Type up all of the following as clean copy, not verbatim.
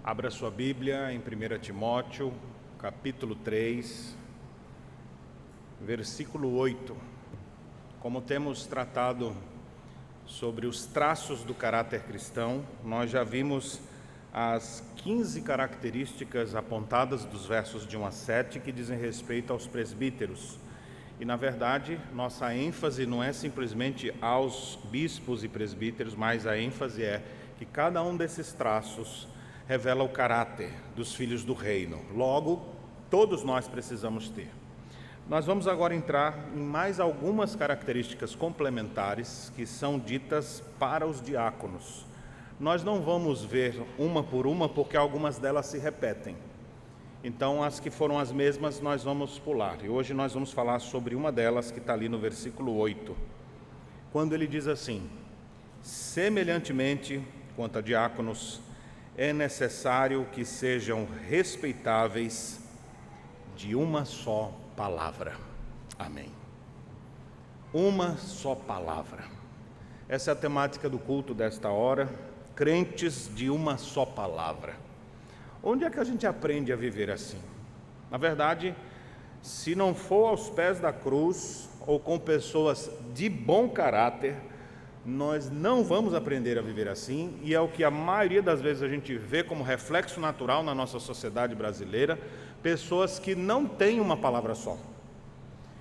Abra sua Bíblia em 1 Timóteo, capítulo 3, versículo 8. Como temos tratado sobre os traços do caráter cristão, nós já vimos as 15 características apontadas dos versos de 1 a 7 que dizem respeito aos presbíteros. E, na verdade, nossa ênfase não é simplesmente aos bispos e presbíteros, mas a ênfase é que cada um desses traços revela o caráter dos filhos do reino. Logo, todos nós precisamos ter. Nós vamos agora entrar em mais algumas características complementares que são ditas para os diáconos. Nós não vamos ver uma por uma, porque algumas delas se repetem. Então, as que foram as mesmas, nós vamos pular. E hoje nós vamos falar sobre uma delas que está ali no versículo 8. Quando ele diz assim: semelhantemente, quanto a diáconos, é necessário que sejam respeitáveis de uma só palavra. Amém. Uma só palavra. Essa é a temática do culto desta hora. Crentes de uma só palavra. Onde é que a gente aprende a viver assim? Na verdade, se não for aos pés da cruz ou com pessoas de bom caráter, nós não vamos aprender a viver assim, e é o que a maioria das vezes a gente vê como reflexo natural na nossa sociedade brasileira, pessoas que não têm uma palavra só,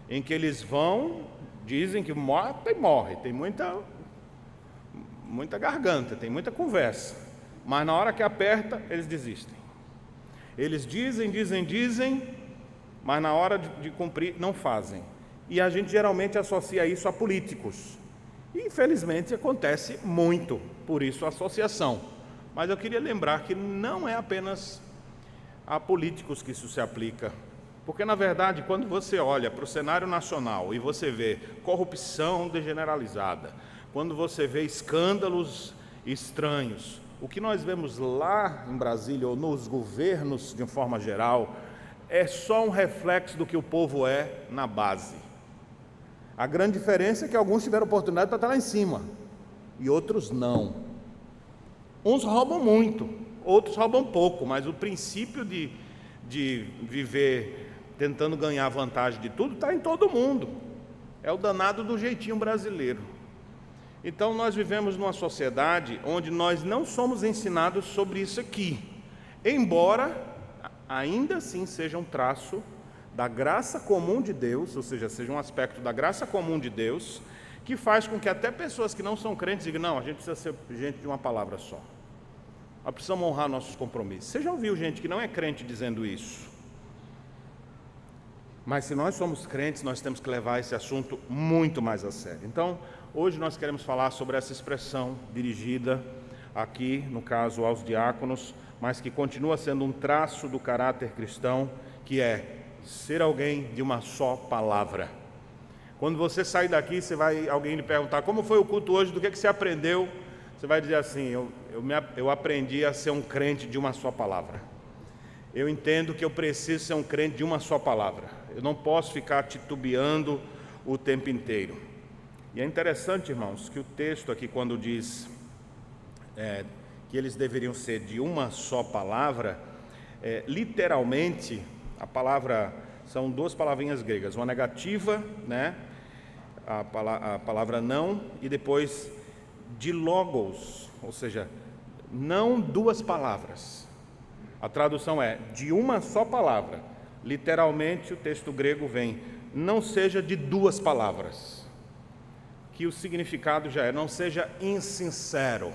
em que eles vão, dizem que morre, tem muita garganta, tem muita conversa, mas na hora que aperta, eles desistem. Eles dizem, mas na hora de cumprir, não fazem. E a gente geralmente associa isso a políticos. E, infelizmente, acontece muito, por isso a associação. Mas eu queria lembrar que não é apenas a políticos que isso se aplica. Porque, na verdade, quando você olha para o cenário nacional e você vê corrupção generalizada, quando você vê escândalos estranhos, o que nós vemos lá em Brasília, ou nos governos de uma forma geral, é só um reflexo do que o povo é na base. A grande diferença é que alguns tiveram oportunidade para estar lá em cima, e outros não. Uns roubam muito, outros roubam pouco, mas o princípio de viver tentando ganhar vantagem de tudo está em todo mundo. É o danado do jeitinho brasileiro. Então, nós vivemos numa sociedade onde nós não somos ensinados sobre isso aqui, embora ainda assim seja um traço da graça comum de Deus, ou seja um aspecto da graça comum de Deus, que faz com que até pessoas que não são crentes digam: não, a gente precisa ser gente de uma palavra só. Nós precisamos honrar nossos compromissos. Você já ouviu gente que não é crente dizendo isso? Mas se nós somos crentes, nós temos que levar esse assunto muito mais a sério. Então, hoje nós queremos falar sobre essa expressão dirigida aqui, no caso, aos diáconos, mas que continua sendo um traço do caráter cristão, que é ser alguém de uma só palavra. Quando você sair daqui, alguém lhe perguntar: como foi o culto hoje, do que você aprendeu? Você vai dizer assim: eu aprendi a ser um crente de uma só palavra. Eu entendo que eu preciso ser um crente de uma só palavra. Eu não posso ficar titubeando o tempo inteiro. E é interessante, irmãos, que o texto aqui, quando diz que eles deveriam ser de uma só palavra, literalmente, a palavra, são duas palavrinhas gregas, uma negativa, né? A palavra não, e depois de logos, ou seja, não duas palavras. A tradução é de uma só palavra. Literalmente, o texto grego vem: não seja de duas palavras. Que o significado já é: não seja insincero,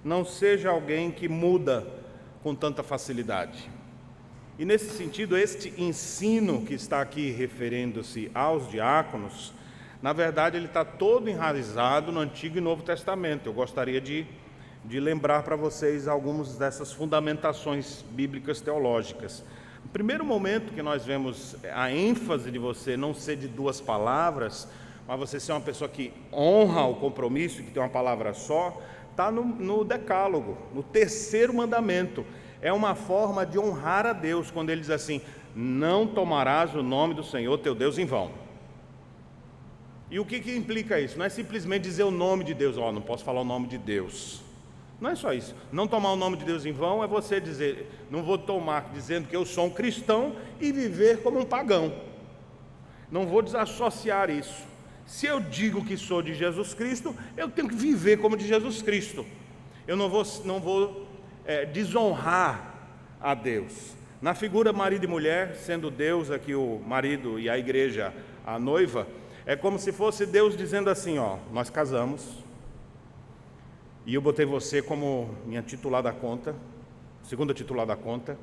não seja alguém que muda com tanta facilidade. E nesse sentido, este ensino que está aqui referindo-se aos diáconos, na verdade ele está todo enraizado no Antigo e Novo Testamento. Eu gostaria de lembrar para vocês algumas dessas fundamentações bíblicas teológicas. No primeiro momento que nós vemos a ênfase de você não ser de duas palavras, mas você ser uma pessoa que honra o compromisso, que tem uma palavra só, está no Decálogo, no terceiro mandamento. É uma forma de honrar a Deus, quando ele diz assim: não tomarás o nome do Senhor teu Deus em vão. E o que implica isso? Não é simplesmente dizer o nome de Deus: não posso falar o nome de Deus. Não é só isso. Não tomar o nome de Deus em vão é você dizer, não vou tomar dizendo que eu sou um cristão e viver como um pagão. Não vou desassociar isso. Se eu digo que sou de Jesus Cristo, eu tenho que viver como de Jesus Cristo. Eu não vou desonrar a Deus. Na figura marido e mulher, sendo Deus aqui o marido e a igreja a noiva, é como se fosse Deus dizendo assim, ó, nós casamos, e eu botei você como minha titular da conta, segunda titular da conta,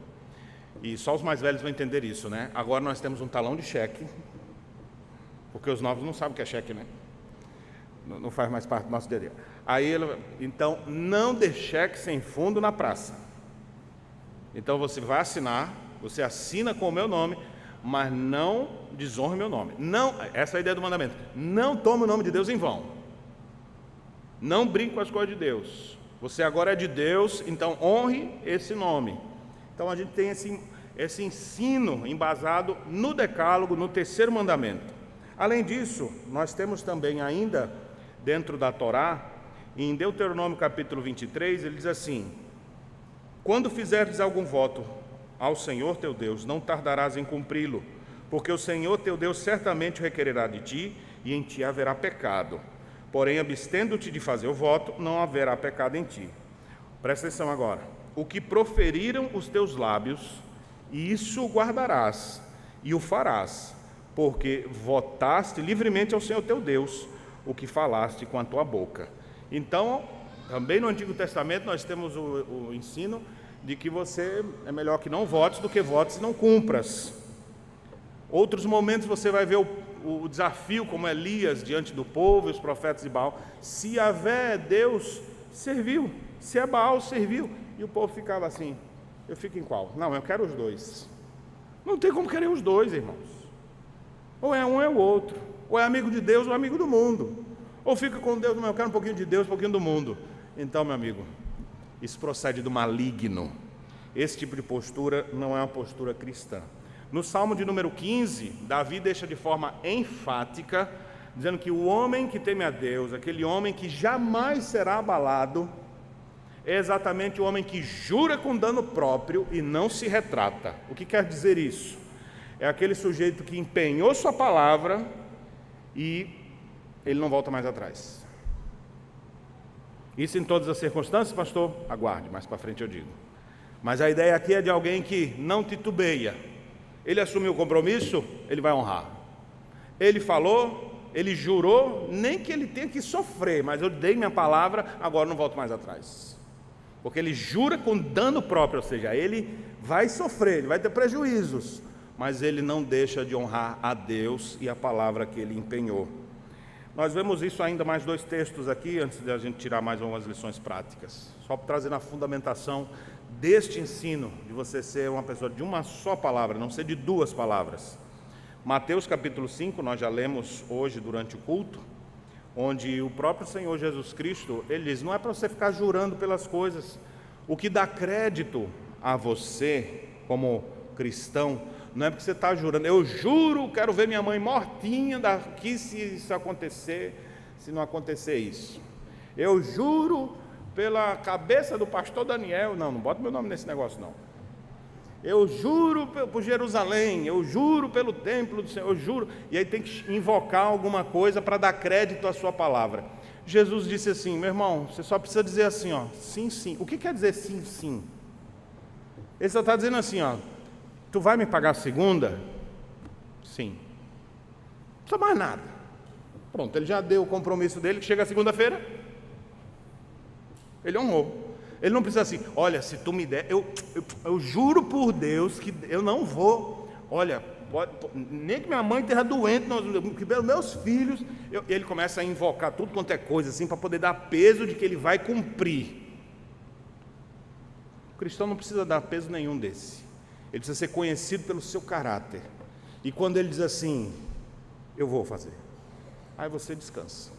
e só os mais velhos vão entender isso, né? Agora nós temos um talão de cheque, porque os novos não sabem o que é cheque, né? Não faz mais parte do nosso dia a dia. Aí ele, então, não dê cheque sem fundo na praça. Então você vai assinar, você assina com o meu nome, mas não desonre o meu nome. Não, essa é a ideia do mandamento. Não tome o nome de Deus em vão. Não brinque com as coisas de Deus. Você agora é de Deus, então honre esse nome. Então a gente tem esse ensino embasado no decálogo, no terceiro mandamento. Além disso, nós temos também ainda, dentro da Torá, em Deuteronômio capítulo 23, ele diz assim: quando fizeres algum voto ao Senhor teu Deus, não tardarás em cumpri-lo, porque o Senhor teu Deus certamente o requererá de ti, e em ti haverá pecado. Porém, abstendo-te de fazer o voto, não haverá pecado em ti. Presta atenção agora. O que proferiram os teus lábios, isso guardarás, e o farás, porque votaste livremente ao Senhor teu Deus, o que falaste com a tua boca. Então, também no Antigo Testamento nós temos o ensino de que você é melhor que não votes do que votes e não cumpras. Outros momentos você vai ver o desafio, como Elias diante do povo e os profetas de Baal. Se Yahvé é Deus, serviu. Se é Baal, serviu. E o povo ficava assim, eu fico em qual? Não, eu quero os dois. Não tem como querer os dois, irmãos. Ou é um ou é o outro. Ou é amigo de Deus ou é amigo do mundo. Ou fica com Deus, mas eu quero um pouquinho de Deus, um pouquinho do mundo. Então, meu amigo, isso procede do maligno. Esse tipo de postura não é uma postura cristã. No Salmo de número 15, Davi deixa de forma enfática, dizendo que o homem que teme a Deus, aquele homem que jamais será abalado, é exatamente o homem que jura com dano próprio e não se retrata. O que quer dizer isso? É aquele sujeito que empenhou sua palavra e ele não volta mais atrás. Isso em todas as circunstâncias, pastor? Aguarde, mais para frente eu digo. Mas a ideia aqui é de alguém que não titubeia. Ele assumiu o compromisso, ele vai honrar. Ele falou, ele jurou, nem que ele tenha que sofrer, mas eu dei minha palavra, agora não volto mais atrás. Porque ele jura com dano próprio, ou seja, ele vai sofrer, ele vai ter prejuízos, mas ele não deixa de honrar a Deus e a palavra que ele empenhou. Nós vemos isso ainda mais dois textos aqui, antes de a gente tirar mais algumas lições práticas. Só para trazer na fundamentação deste ensino, de você ser uma pessoa de uma só palavra, não ser de duas palavras. Mateus capítulo 5, nós já lemos hoje durante o culto, onde o próprio Senhor Jesus Cristo, ele diz, não é para você ficar jurando pelas coisas. O que dá crédito a você, como cristão, não é porque você está jurando, eu juro, quero ver minha mãe mortinha daqui se isso acontecer, se não acontecer isso. Eu juro pela cabeça do pastor Daniel, não bota meu nome nesse negócio não. Eu juro por Jerusalém, eu juro pelo templo do Senhor, eu juro, e aí tem que invocar alguma coisa para dar crédito à sua palavra. Jesus disse assim, meu irmão, você só precisa dizer assim, ó, sim, sim. O que quer dizer sim, sim? Ele só está dizendo assim, ó, tu vai me pagar a segunda? Sim. Não precisa mais nada. Pronto, ele já deu o compromisso dele, que chega a segunda-feira, ele honrou. Ele não precisa assim, olha, se tu me der, eu juro por Deus que eu não vou, olha, nem que minha mãe esteja doente, que pelos meus filhos, ele começa a invocar tudo quanto é coisa, assim, para poder dar peso de que ele vai cumprir. O cristão não precisa dar peso nenhum desse. Ele precisa ser conhecido pelo seu caráter. E quando ele diz assim, eu vou fazer, aí você descansa.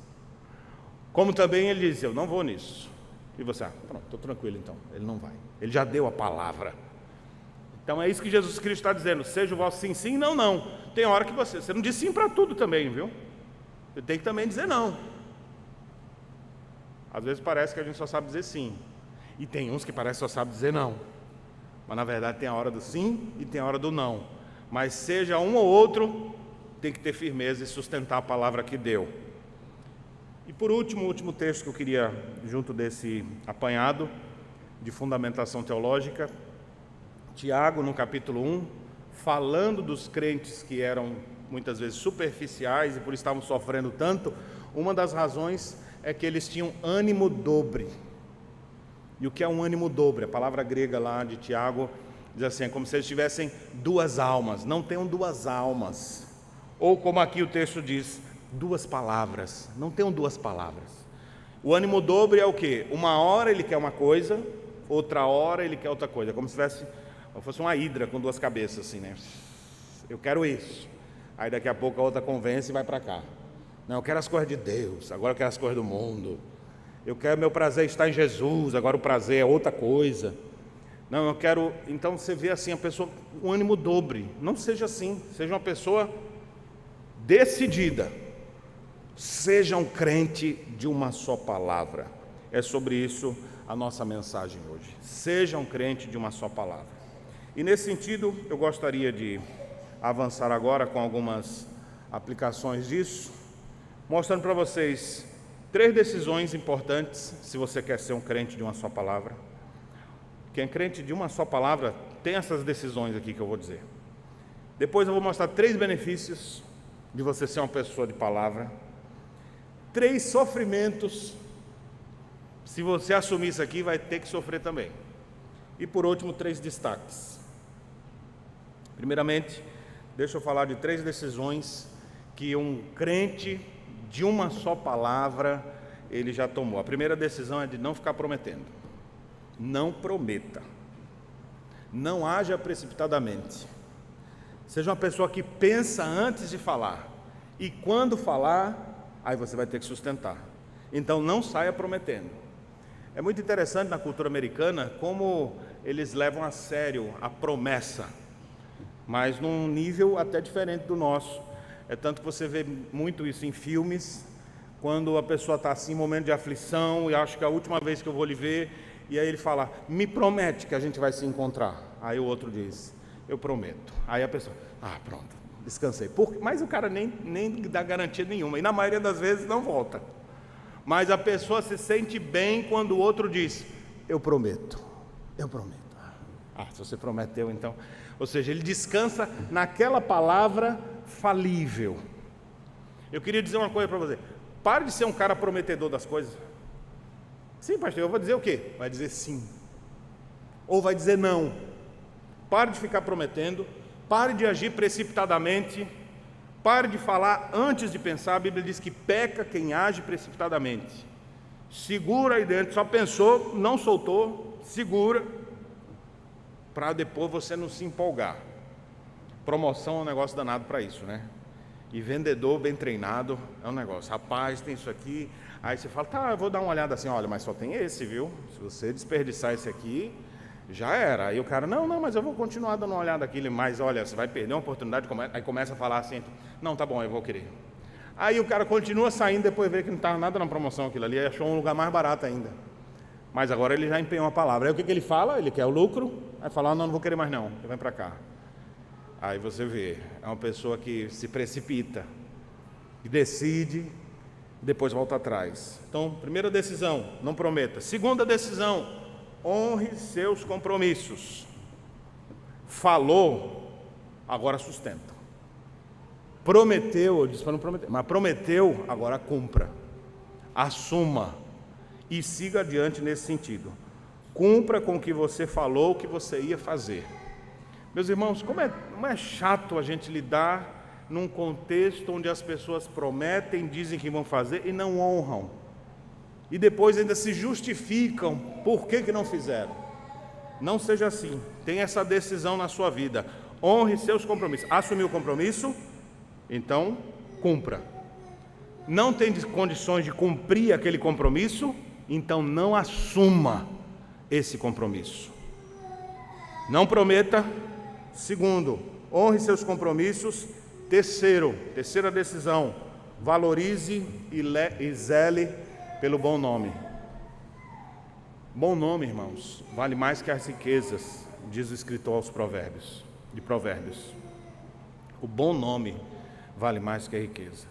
Como também ele diz, eu não vou nisso. E você, pronto, estou tranquilo então, ele não vai. Ele já deu a palavra. Então é isso que Jesus Cristo está dizendo, seja o vosso sim, sim, não, não. Tem hora que você não diz sim para tudo também, viu? Você tem que também dizer não. Às vezes parece que a gente só sabe dizer sim, E tem uns que parece só sabe dizer não. Mas na verdade tem a hora do sim e tem a hora do não. Mas seja um ou outro, tem que ter firmeza e sustentar a palavra que deu. E por último, o último texto que eu queria, junto desse apanhado de fundamentação teológica, Tiago, no capítulo 1, falando dos crentes que eram muitas vezes superficiais e por estavam sofrendo tanto, uma das razões é que eles tinham ânimo dobre. E o que é um ânimo dobre? A palavra grega lá de Tiago diz assim, é como se eles tivessem duas almas. Não tenham duas almas. Ou como aqui o texto diz, duas palavras. Não tenham duas palavras. O ânimo dobre é o quê? Uma hora ele quer uma coisa, outra hora ele quer outra coisa. Como se fosse uma hidra com duas cabeças assim, né? Eu quero isso. Aí daqui a pouco a outra convence e vai para cá. Não, eu quero as coisas de Deus, agora eu quero as coisas do mundo. Eu quero, meu prazer está em Jesus, agora o prazer é outra coisa. Não, eu quero... Então você vê assim, a pessoa, um ânimo dobre. Não seja assim, seja uma pessoa decidida. Seja um crente de uma só palavra. É sobre isso a nossa mensagem hoje. Seja um crente de uma só palavra. E nesse sentido, eu gostaria de avançar agora com algumas aplicações disso, mostrando para vocês 3 decisões importantes, se você quer ser um crente de uma só palavra. Quem é crente de uma só palavra tem essas decisões aqui que eu vou dizer. Depois eu vou mostrar 3 benefícios de você ser uma pessoa de palavra. 3 sofrimentos. Se você assumir isso aqui, vai ter que sofrer também. E por último, 3 destaques. Primeiramente, deixa eu falar de 3 decisões que um crente de uma só palavra ele já tomou. A primeira decisão é de não ficar prometendo. Não prometa. Não haja precipitadamente. Seja uma pessoa que pensa antes de falar. E quando falar, aí você vai ter que sustentar. Então não saia prometendo. É muito interessante na cultura americana como eles levam a sério a promessa, mas num nível até diferente do nosso. É tanto que você vê muito isso em filmes, quando a pessoa está assim, em momento de aflição, e acho que é a última vez que eu vou lhe ver, e aí ele fala, me promete que a gente vai se encontrar. Aí o outro diz, eu prometo. Aí a pessoa, pronto, descansei. Mas o cara nem dá garantia nenhuma, e na maioria das vezes não volta. Mas a pessoa se sente bem quando o outro diz, eu prometo, eu prometo. Se você prometeu então... Ou seja, ele descansa naquela palavra falível. Eu queria dizer uma coisa para você. Pare de ser um cara prometedor das coisas. Sim, pastor, eu vou dizer o quê? Vai dizer sim. Ou vai dizer não. Pare de ficar prometendo. Pare de agir precipitadamente. Pare de falar antes de pensar. A Bíblia diz que peca quem age precipitadamente. Segura aí dentro. Só pensou, não soltou. Segura. Para depois você não se empolgar. Promoção é um negócio danado para isso, né? E vendedor bem treinado é um negócio. Rapaz, tem isso aqui. Aí você fala, eu vou dar uma olhada assim, olha, mas só tem esse, viu? Se você desperdiçar esse aqui, já era. Aí o cara, não, mas eu vou continuar dando uma olhada aqui. Mas olha, você vai perder uma oportunidade. Aí começa a falar assim, não, tá bom, eu vou querer. Aí o cara continua saindo, depois vê que não estava nada na promoção aquilo ali, achou um lugar mais barato ainda. Mas agora ele já empenhou a palavra. Aí o que ele fala? Ele quer o lucro. Aí fala, não vou querer mais não, vem para cá. Aí você vê, é uma pessoa que se precipita, que decide, depois volta atrás. Então, primeira decisão, não prometa. Segunda decisão, honre seus compromissos. Falou, agora sustenta. Prometeu, eu disse para não prometer, mas prometeu, agora cumpra. Assuma. E siga adiante nesse sentido. Cumpra com o que você falou que você ia fazer. Meus irmãos, como é chato a gente lidar num contexto onde as pessoas prometem, dizem que vão fazer e não honram. E depois ainda se justificam por que não fizeram. Não seja assim. Tenha essa decisão na sua vida. Honre seus compromissos. Assumiu o compromisso? Então, cumpra. Não tem condições de cumprir aquele compromisso? Então não assuma esse compromisso. Não prometa. Segundo, honre seus compromissos. Terceira decisão, valorize e zele pelo bom nome. Bom nome, irmãos, vale mais que as riquezas, diz o escritor aos Provérbios. O bom nome vale mais que a riqueza.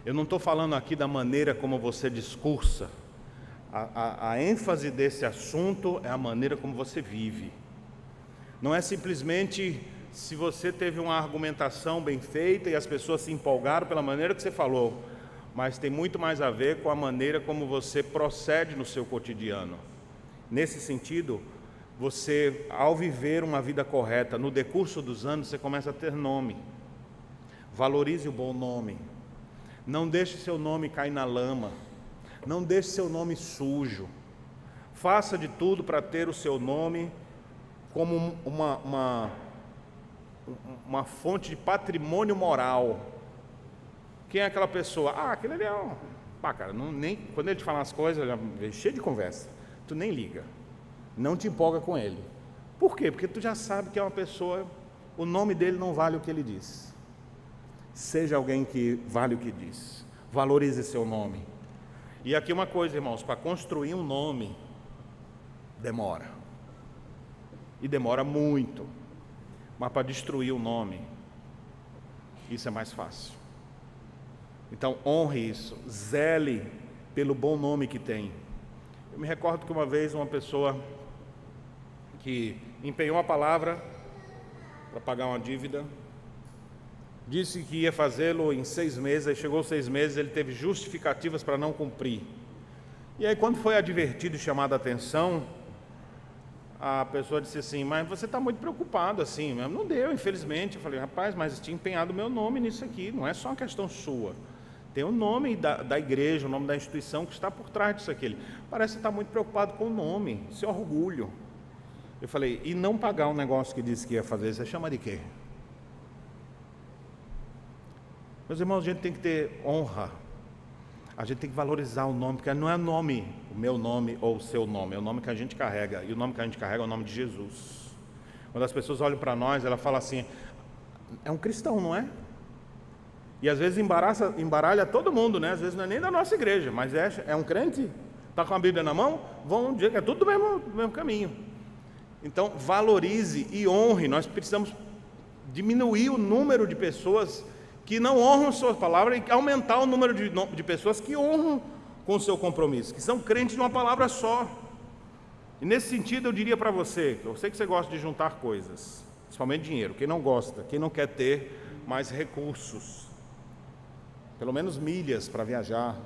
Eu não estou falando aqui da maneira como você discursa. A ênfase desse assunto é a maneira como você vive. Não é simplesmente se você teve uma argumentação bem feita e as pessoas se empolgaram pela maneira que você falou, mas tem muito mais a ver com a maneira como você procede no seu cotidiano. Nesse sentido, você, ao viver uma vida correta, no decurso dos anos, você começa a ter nome. Valorize o bom nome. Não deixe seu nome cair na lama. Não deixe seu nome sujo. Faça de tudo para ter o seu nome como uma fonte de patrimônio moral. Quem é aquela pessoa? Aquele ali é um... cara, quando ele te fala as coisas, é cheio de conversa. Tu nem liga, não te empolga com ele. Por quê? Porque tu já sabe que é uma pessoa, o nome dele não vale o que ele diz. Seja alguém que vale o que diz. Valorize seu nome. E aqui uma coisa, irmãos, para construir um nome, demora. E demora muito. Mas para destruir o nome, isso é mais fácil. Então honre isso, zele pelo bom nome que tem. Eu me recordo que uma vez uma pessoa que empenhou a palavra para pagar uma dívida, disse que ia fazê-lo em 6 meses, aí chegou 6 meses, ele teve justificativas para não cumprir. E aí quando foi advertido e chamado a atenção, a pessoa disse assim, mas você está muito preocupado assim, não deu, infelizmente. Eu falei, rapaz, mas tinha empenhado o meu nome nisso aqui, não é só uma questão sua. Tem o nome da igreja, o nome da instituição que está por trás disso aqui. Parece que está muito preocupado com o nome, seu orgulho. Eu falei, e não pagar um negócio que disse que ia fazer, você chama de quê? Meus irmãos, a gente tem que ter honra. A gente tem que valorizar o nome, porque não é nome, o meu nome ou o seu nome, é o nome que a gente carrega. E o nome que a gente carrega é o nome de Jesus. Quando as pessoas olham para nós, elas falam assim, é um cristão, não é? E às vezes embaralha todo mundo, né? Às vezes não é nem da nossa igreja, mas é um crente, está com a Bíblia na mão, vão dizer que é tudo do mesmo caminho. Então valorize e honre. Nós precisamos diminuir o número de pessoas que não honram suas palavras e aumentar o número de pessoas que honram com o seu compromisso, que são crentes numa palavra só. E nesse sentido eu diria para você, eu sei que você gosta de juntar coisas, principalmente dinheiro, quem não gosta, quem não quer ter mais recursos, pelo menos milhas para viajar,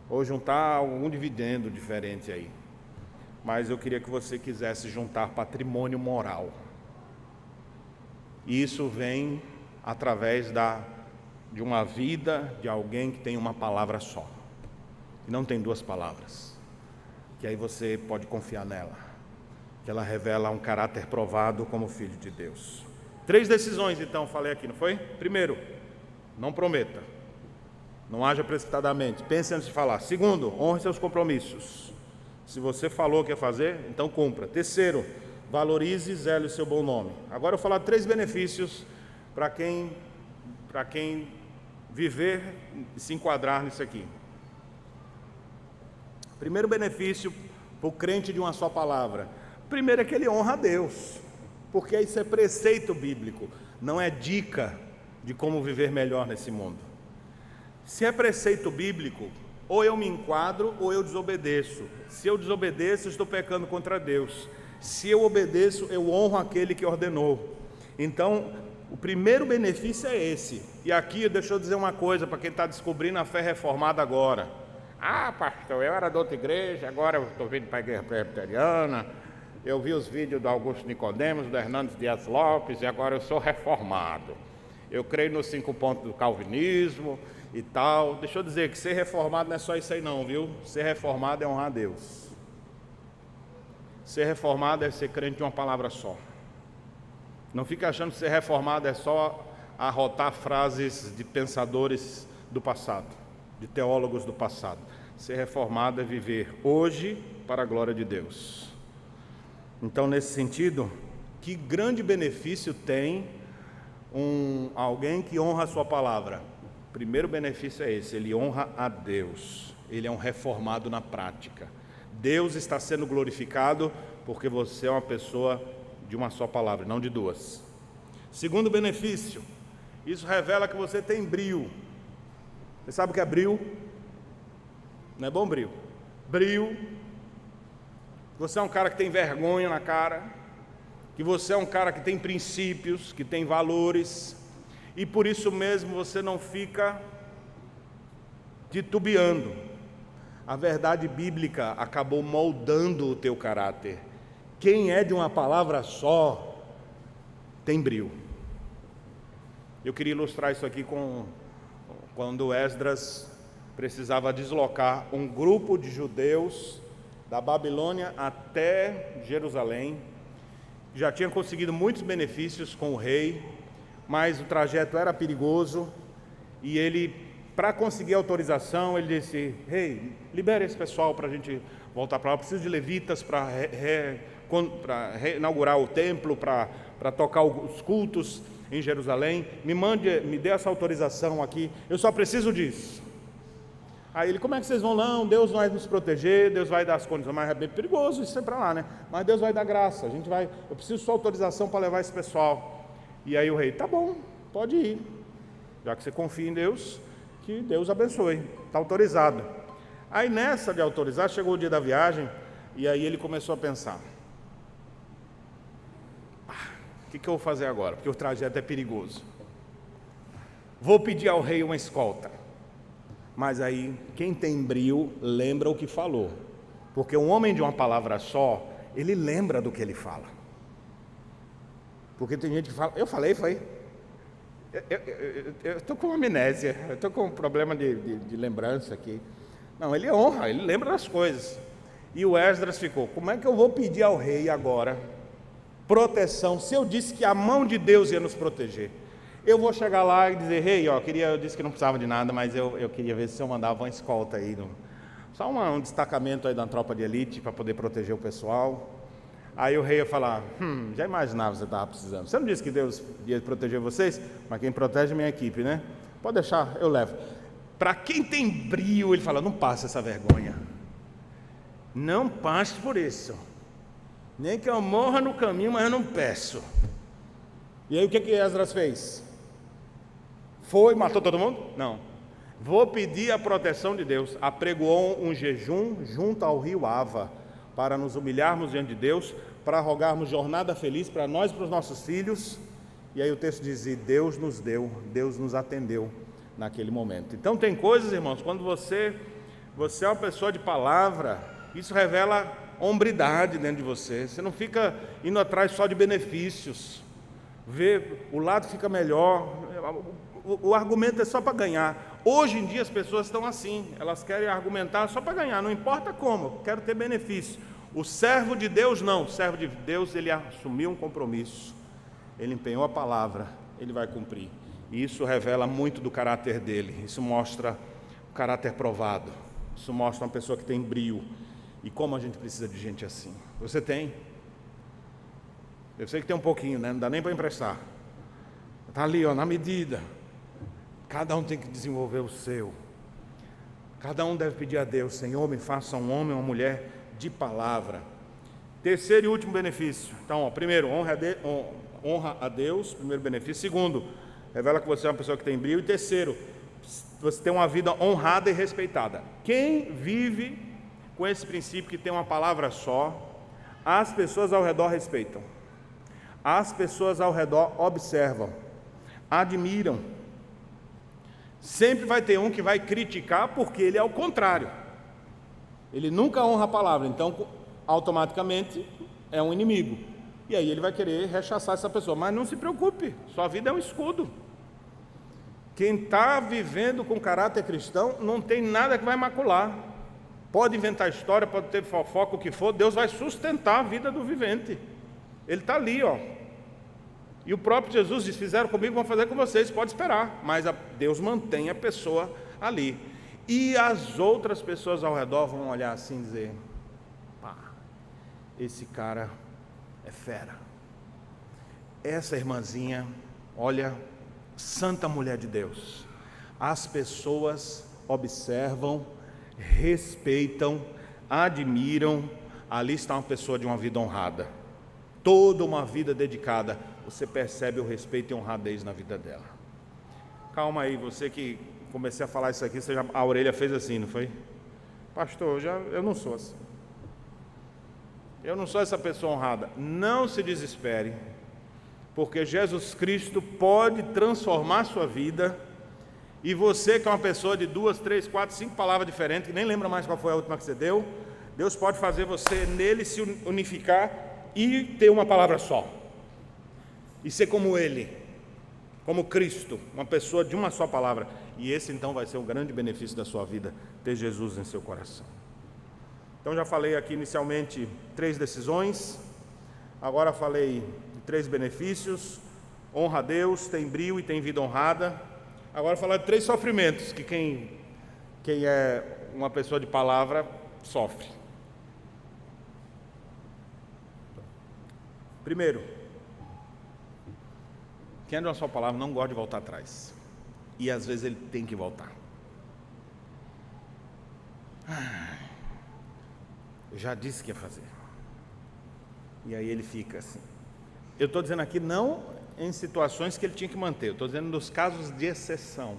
ou juntar algum dividendo diferente aí. Mas eu queria que você quisesse juntar patrimônio moral. E isso vem através de uma vida de alguém que tem uma palavra só, que não tem 2 palavras, que aí você pode confiar nela, que ela revela um caráter provado como filho de Deus. 3 decisões então, falei aqui, não foi? Primeiro, não prometa. Não haja precipitadamente, pense antes de falar. Segundo, honre seus compromissos. Se você falou que ia fazer, então cumpra. Terceiro, valorize e zele o seu bom nome. Agora eu vou falar 3 benefícios para quem viver e se enquadrar nisso aqui. Primeiro benefício para o crente de uma só palavra. Primeiro é que ele honra a Deus, porque isso é preceito bíblico, não é dica de como viver melhor nesse mundo. Se é preceito bíblico, ou eu me enquadro ou eu desobedeço. Se eu desobedeço, eu estou pecando contra Deus. Se eu obedeço, eu honro aquele que ordenou. Então, o primeiro benefício é esse. E aqui, deixa eu dizer uma coisa para quem está descobrindo a fé reformada agora. Pastor, eu era de outra igreja, agora eu estou vindo para a igreja presbiteriana. Eu vi os vídeos do Augusto Nicodemos, do Hernandes Dias Lopes, e agora eu sou reformado. Eu creio nos 5 pontos do calvinismo e tal. Deixa eu dizer que ser reformado não é só isso aí não, viu? Ser reformado é honrar a Deus. Ser reformado é ser crente de uma palavra só. Não fique achando que ser reformado é só arrotar frases de pensadores do passado, de teólogos do passado. Ser reformado é viver hoje para a glória de Deus. Então, nesse sentido, que grande benefício tem alguém que honra a sua palavra? Primeiro benefício é esse, ele honra a Deus, ele é um reformado na prática. Deus está sendo glorificado porque você é uma pessoa de uma só palavra, não de duas. Segundo benefício, isso revela que você tem brio. Você sabe o que é brio? Não é bom brio? Brio. Você é um cara que tem vergonha na cara, que você é um cara que tem princípios, que tem valores, e por isso mesmo você não fica titubeando. A verdade bíblica acabou moldando o teu caráter. Quem é de uma palavra só tem brio. Eu queria ilustrar isso aqui quando Esdras precisava deslocar um grupo de judeus da Babilônia até Jerusalém. Já tinha conseguido muitos benefícios com o rei, mas o trajeto era perigoso, e ele, para conseguir autorização, ele disse: rei, libere esse pessoal para a gente voltar para lá, eu preciso de levitas para reinaugurar o templo, para tocar os cultos em Jerusalém, me dê essa autorização aqui, eu só preciso disso. Aí ele: como é que vocês vão? Não, Deus vai nos proteger, Deus vai dar as condições, mas é bem perigoso isso é para lá, né? Mas Deus vai dar graça, eu preciso só autorização para levar esse pessoal. E aí o rei: tá bom, pode ir, já que você confia em Deus, que Deus abençoe, está autorizado. Aí nessa de autorizar, chegou o dia da viagem, e aí ele começou a pensar: o que eu vou fazer agora? Porque o trajeto é perigoso. Vou pedir ao rei uma escolta. Mas aí, quem tem brio, lembra o que falou. Porque um homem de uma palavra só, ele lembra do que ele fala. Porque tem gente que fala: eu falei, foi? Eu estou com amnésia, eu estou com um problema de lembrança aqui. Não, ele honra, ele lembra das coisas. E o Esdras ficou: como é que eu vou pedir ao rei agora proteção, se eu disse que a mão de Deus ia nos proteger? Eu vou chegar lá e dizer: rei, eu disse que não precisava de nada, mas eu queria ver se o senhor mandava uma escolta aí, só um destacamento aí da tropa de elite para poder proteger o pessoal. Aí o rei ia falar: já imaginava que você estava precisando. Você não disse que Deus ia proteger vocês? Mas quem protege é minha equipe, né? Pode deixar, eu levo. Para quem tem brio, ele fala: não passe essa vergonha. Não passe por isso. Nem que eu morra no caminho, mas eu não peço. E aí o que Esdras fez? Foi, matou todo mundo? Não. Vou pedir a proteção de Deus. Apregoou um jejum junto ao rio Ava, para nos humilharmos diante de Deus, para rogarmos jornada feliz para nós e para os nossos filhos. E aí o texto diz: e Deus nos deu, Deus nos atendeu naquele momento. Então tem coisas, irmãos, quando você é uma pessoa de palavra, isso revela hombridade dentro de você. Você não fica indo atrás só de benefícios. O lado fica melhor. O argumento é só para ganhar. Hoje em dia as pessoas estão assim, elas querem argumentar só para ganhar, não importa como, quero ter benefício. O servo de Deus não, o servo de Deus, ele assumiu um compromisso, ele empenhou a palavra, ele vai cumprir. E isso revela muito do caráter dele, isso mostra o caráter provado, isso mostra uma pessoa que tem brio. E como a gente precisa de gente assim. Você tem? Eu sei que tem um pouquinho, né? Não dá nem para emprestar. Está ali, na medida. Cada um tem que desenvolver o seu. Cada um deve pedir a Deus: Senhor, me faça um homem ou uma mulher de palavra. Terceiro e último benefício. Então, primeiro, honra a Deus, primeiro benefício. Segundo, revela que você é uma pessoa que tem brio. E terceiro, você tem uma vida honrada e respeitada. Quem vive com esse princípio, que tem uma palavra só, as pessoas ao redor respeitam, as pessoas ao redor observam, admiram. Sempre vai ter um que vai criticar, porque ele é o contrário, ele nunca honra a palavra, então automaticamente é um inimigo, e aí ele vai querer rechaçar essa pessoa. Mas não se preocupe, sua vida é um escudo. Quem está vivendo com caráter cristão, não tem nada que vai macular. Pode inventar história, pode ter fofoca, o que for, Deus vai sustentar a vida do vivente. Ele está ali, E o próprio Jesus diz: fizeram comigo, vão fazer com vocês, pode esperar. Mas Deus mantém a pessoa ali. E as outras pessoas ao redor vão olhar assim e dizer: esse cara é fera. Essa irmãzinha, olha, santa mulher de Deus. As pessoas observam, respeitam, admiram, ali está uma pessoa de uma vida honrada. Toda uma vida dedicada, você percebe o respeito e honradez na vida dela. Calma aí, você que comecei a falar isso aqui, a orelha fez assim, não foi? Pastor, eu não sou assim. Eu não sou essa pessoa honrada. Não se desespere, porque Jesus Cristo pode transformar a sua vida, e você que é uma pessoa de 2, 3, 4, 5 palavras diferentes, que nem lembra mais qual foi a última que você deu, Deus pode fazer você nele se unificar e ter uma palavra só, e ser como Ele, como Cristo, uma pessoa de uma só palavra. E esse então vai ser o grande benefício da sua vida, ter Jesus em seu coração. Então já falei aqui inicialmente 3 decisões, agora falei de 3 benefícios: honra a Deus, tem brio e tem vida honrada. Agora falar de 3 sofrimentos, que quem é uma pessoa de palavra sofre. Primeiro, quem é de uma só palavra não gosta de voltar atrás, e às vezes ele tem que voltar. Eu já disse que ia fazer, e aí ele fica assim. Eu estou dizendo aqui não em situações que ele tinha que manter, eu estou dizendo nos casos de exceção,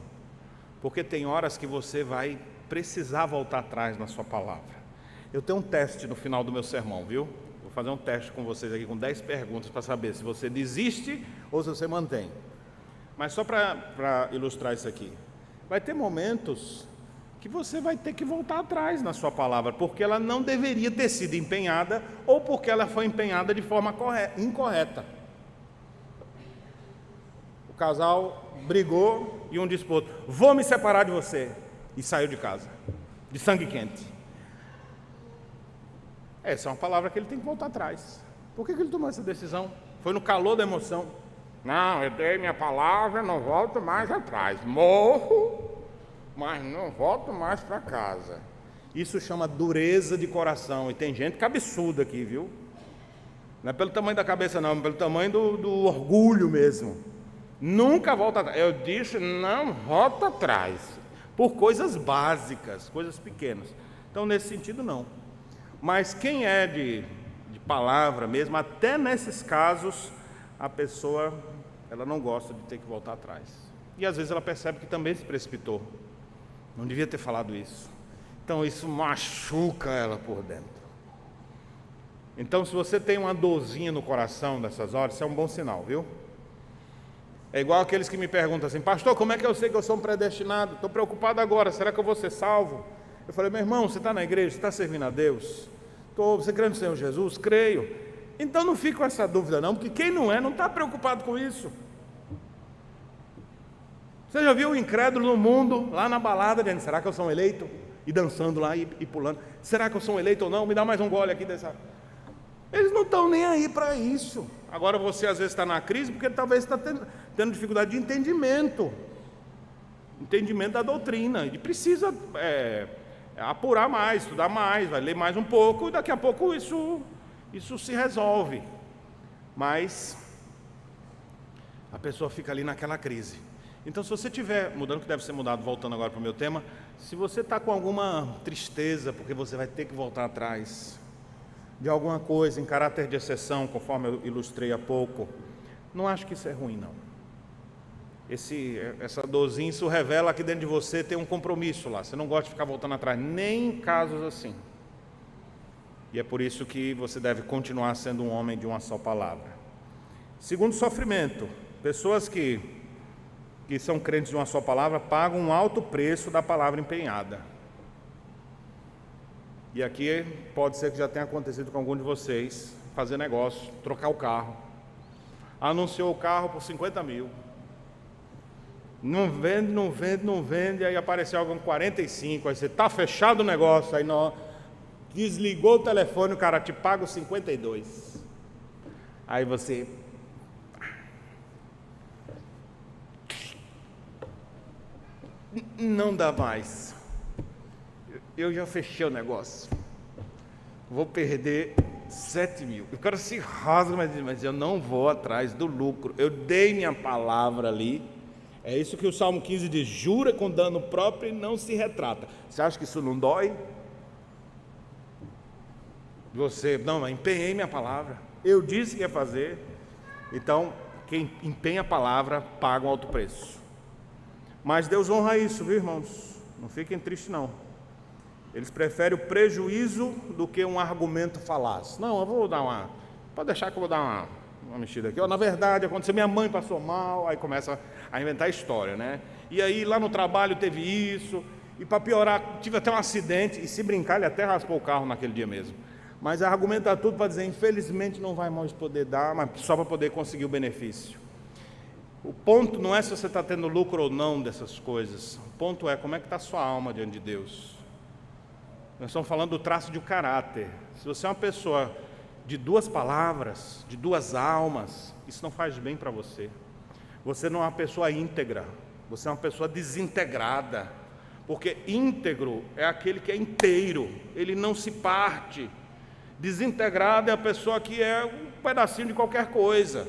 porque tem horas que você vai precisar voltar atrás na sua palavra. Eu tenho um teste no final do meu sermão, viu? Vou fazer um teste com vocês aqui com 10 perguntas para saber se você desiste ou se você mantém. Mas só para ilustrar isso aqui, vai ter momentos que você vai ter que voltar atrás na sua palavra, porque ela não deveria ter sido empenhada, ou porque ela foi empenhada de forma incorreta. O casal brigou e um disse para o outro: vou me separar de você, e saiu de casa, de sangue quente. Essa é uma palavra que ele tem que voltar atrás. Por que ele tomou essa decisão? Foi no calor da emoção. Não, eu dei minha palavra, não volto mais atrás. Morro, mas não volto mais para casa. Isso chama dureza de coração. E tem gente cabeçuda aqui, viu? Não é pelo tamanho da cabeça não, é pelo tamanho do orgulho mesmo. Nunca volta atrás. Eu disse, não volta atrás. Por coisas básicas, coisas pequenas. Então, nesse sentido, não. Mas quem é de palavra mesmo, até nesses casos, a pessoa, ela não gosta de ter que voltar atrás. E às vezes ela percebe que também se precipitou. Não devia ter falado isso. Então isso machuca ela por dentro. Então, se você tem uma dorzinha no coração nessas horas, isso é um bom sinal, viu? É igual aqueles que me perguntam assim: pastor, como é que eu sei que eu sou um predestinado? Estou preocupado agora, será que eu vou ser salvo? Eu falei: meu irmão, você está na igreja, você está servindo a Deus? Você crê no Senhor Jesus? Creio. Então não fique com essa dúvida não, porque quem não é, não está preocupado com isso. Você já viu o incrédulo no mundo, lá na balada, dizendo: será que eu sou um eleito? E dançando lá e pulando: será que eu sou um eleito ou não? Me dá mais um gole aqui dessa... Eles não estão nem aí para isso. Agora você às vezes está na crise porque talvez está tendo dificuldade de entendimento da doutrina, e precisa apurar mais, estudar mais, vai ler mais um pouco, e daqui a pouco isso se resolve. Mas a pessoa fica ali naquela crise. Então, se você estiver mudando, que deve ser mudado, voltando agora para o meu tema, se você está com alguma tristeza, porque você vai ter que voltar atrás de alguma coisa em caráter de exceção, conforme eu ilustrei há pouco, não acho que isso é ruim, não. Essa dorzinha, isso revela que dentro de você tem um compromisso lá. Você não gosta de ficar voltando atrás, nem em casos assim. E é por isso que você deve continuar sendo um homem de uma só palavra. Segundo, sofrimento. Pessoas que são crentes de uma só palavra pagam um alto preço da palavra empenhada. E aqui pode ser que já tenha acontecido com algum de vocês: fazer negócio, trocar o carro. Anunciou o carro por 50 mil. Não vende, aí apareceu alguém com 45, aí você está fechado o negócio, aí não, desligou o telefone, o cara te paga os 52. Aí você... não dá mais. Eu já fechei o negócio. Vou perder 7 mil. O cara se rasga, mas eu não vou atrás do lucro. Eu dei minha palavra ali. É isso que o Salmo 15 diz: jura com dano próprio e não se retrata. Você acha que isso não dói? Você, não, empenhei minha palavra, eu disse que ia fazer. Então, quem empenha a palavra paga um alto preço. Mas Deus honra isso, viu, irmãos? Não fiquem tristes, não. Eles preferem o prejuízo do que um argumento falaz. Não, eu vou dar uma... Pode deixar que eu vou dar uma mexida aqui. Na verdade, aconteceu, minha mãe passou mal, aí começa a inventar história, né? E aí, lá no trabalho teve isso, e para piorar, tive até um acidente, e se brincar, ele até raspou o carro naquele dia mesmo. Mas argumenta tudo para dizer, infelizmente não vai mais poder dar, mas só para poder conseguir o benefício. O ponto não é se você está tendo lucro ou não dessas coisas. O ponto é como é que está a sua alma diante de Deus. Nós estamos falando do traço de caráter. Se você é uma pessoa de duas palavras, de duas almas, isso não faz bem para você. Você não é uma pessoa íntegra, você é uma pessoa desintegrada. Porque íntegro é aquele que é inteiro, ele não se parte. Desintegrado é a pessoa que é um pedacinho de qualquer coisa.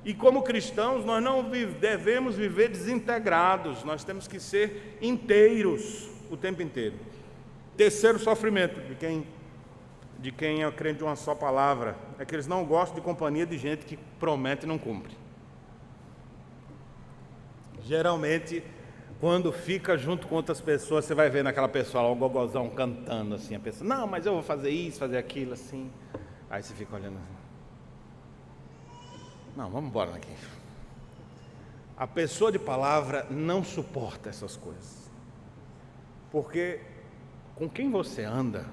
E como cristãos, nós não devemos viver desintegrados, nós temos que ser inteiros o tempo inteiro. Terceiro sofrimento de quem é crente de uma só palavra, é que eles não gostam de companhia de gente que promete e não cumpre. Geralmente, quando fica junto com outras pessoas, você vai ver naquela pessoa lá, o gogozão cantando assim, a pessoa, não, mas eu vou fazer isso, fazer aquilo, assim. Aí você fica olhando assim. Não, vamos embora daqui. A pessoa de palavra não suporta essas coisas. Porque com quem você anda,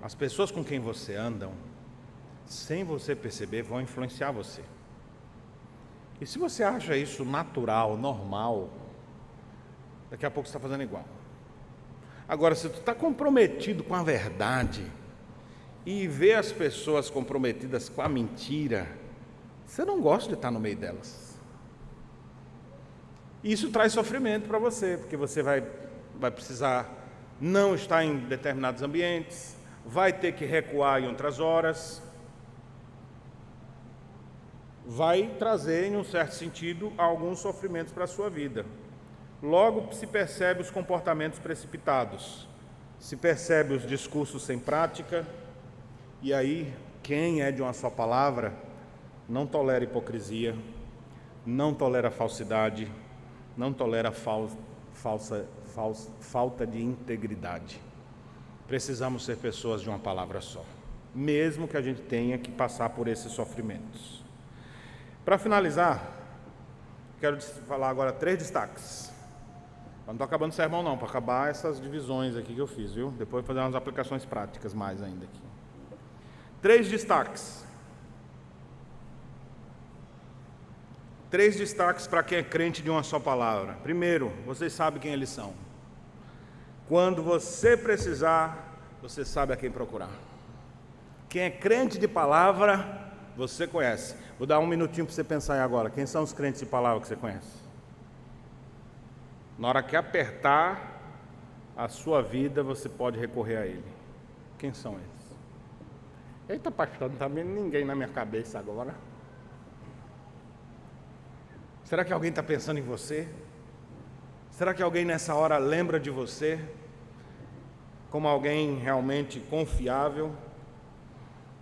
as pessoas com quem você anda, sem você perceber, vão influenciar você. E se você acha isso natural, normal, daqui a pouco você está fazendo igual. Agora, se tu está comprometido com a verdade e vê as pessoas comprometidas com a mentira, você não gosta de estar no meio delas. E isso traz sofrimento para você, porque você vai precisar não estar em determinados ambientes, vai ter que recuar em outras horas, vai trazer, em um certo sentido, alguns sofrimentos para a sua vida. Logo se percebe os comportamentos precipitados, se percebe os discursos sem prática, e aí, quem é de uma só palavra, não tolera hipocrisia, não tolera falsidade, não tolera falta de integridade. Precisamos ser pessoas de uma palavra só, mesmo que a gente tenha que passar por esses sofrimentos. Para finalizar, quero falar agora 3 destaques. Eu não estou acabando o sermão não, para acabar essas divisões aqui que eu fiz, viu? Depois vou fazer umas aplicações práticas mais ainda aqui. 3 destaques. 3 destaques para quem é crente de uma só palavra. Primeiro, vocês sabem quem eles são. Quando você precisar, você sabe a quem procurar. Quem é crente de palavra, você conhece. Vou dar um minutinho para você pensar aí agora. Quem são os crentes de palavra que você conhece? Na hora que apertar a sua vida, você pode recorrer a ele. Quem são eles? Eita, pastor, não está vendo ninguém na minha cabeça agora. Será que alguém está pensando em você? Será que alguém nessa hora lembra de você como alguém realmente confiável?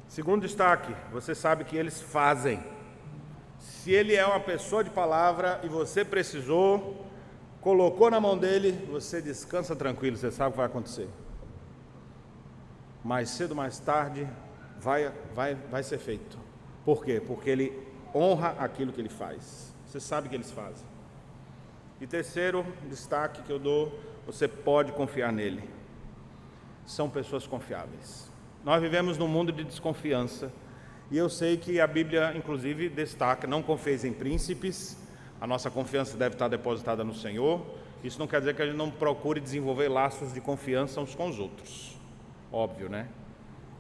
Segundo destaque, você sabe que eles fazem. Se ele é uma pessoa de palavra e você precisou, colocou na mão dele, você descansa tranquilo, você sabe o que vai acontecer. Mais cedo ou mais tarde, vai ser feito. Por quê? Porque ele honra aquilo que ele faz. Você sabe que eles fazem. E terceiro destaque que eu dou, você pode confiar nele. São pessoas confiáveis. Nós vivemos num mundo de desconfiança, e eu sei que a Bíblia, inclusive, destaca, não confieis em príncipes, a nossa confiança deve estar depositada no Senhor. Isso não quer dizer que a gente não procure desenvolver laços de confiança uns com os outros. Óbvio, né?